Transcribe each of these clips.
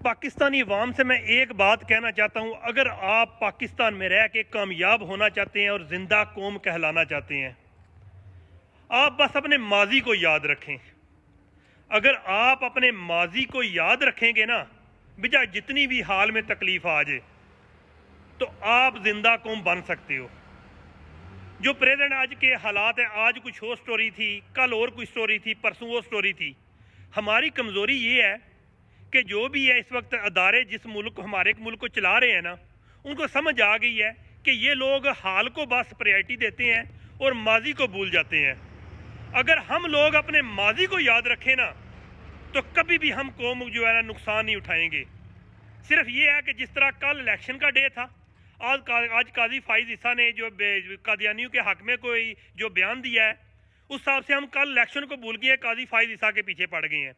پاکستانی عوام سے میں ایک بات کہنا چاہتا ہوں، اگر آپ پاکستان میں رہ کے کامیاب ہونا چاہتے ہیں اور زندہ قوم کہلانا چاہتے ہیں، آپ بس اپنے ماضی کو یاد رکھیں۔ اگر آپ اپنے ماضی کو یاد رکھیں گے نا، بجائے جتنی بھی حال میں تکلیف آ جائے، تو آپ زندہ قوم بن سکتے ہو۔ جو پریزنٹ آج کے حالات ہیں، آج کچھ اور سٹوری تھی، کل اور کوئی سٹوری تھی، پرسوں وہ سٹوری تھی۔ ہماری کمزوری یہ ہے کہ جو بھی ہے اس وقت ادارے جس ملک ہمارے ملک کو چلا رہے ہیں نا، ان کو سمجھ آ گئی ہے کہ یہ لوگ حال کو بس پریورٹی دیتے ہیں اور ماضی کو بھول جاتے ہیں۔ اگر ہم لوگ اپنے ماضی کو یاد رکھیں نا، تو کبھی بھی ہم قوم جو ہے نا نقصان نہیں اٹھائیں گے۔ صرف یہ ہے کہ جس طرح کل الیکشن کا ڈے تھا، آج قاضی فائز عیسیٰ نے جو قادیانیوں کے حق میں کوئی جو بیان دیا ہے، اس حساب سے ہم کل الیکشن کو بھول گئے ہیں، قاضی فائز عیسیٰ کے پیچھے پڑ گئے ہیں۔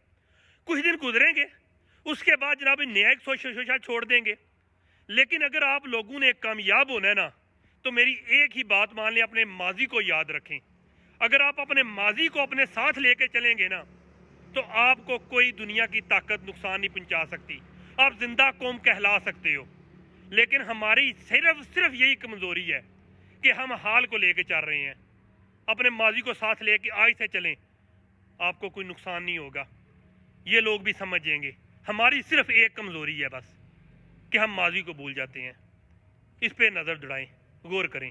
کچھ دن گزریں گے، اس کے بعد جناب نیا ایک سوشل چھوڑ دیں گے۔ لیکن اگر آپ لوگوں نے کامیاب ہونا ہے نا، تو میری ایک ہی بات مان لیں، اپنے ماضی کو یاد رکھیں۔ اگر آپ اپنے ماضی کو اپنے ساتھ لے کے چلیں گے نا، تو آپ کو کوئی دنیا کی طاقت نقصان نہیں پہنچا سکتی۔ آپ زندہ قوم کہلا سکتے ہو۔ لیکن ہماری صرف یہی کمزوری ہے کہ ہم حال کو لے کے چل رہے ہیں۔ اپنے ماضی کو ساتھ لے کے آج سے چلیں، آپ کو کوئی نقصان نہیں ہوگا۔ یہ لوگ بھی سمجھیں گے۔ ہماری صرف ایک کمزوری ہے بس، کہ ہم ماضی کو بھول جاتے ہیں۔ اس پہ نظر دوڑائیں، غور کریں۔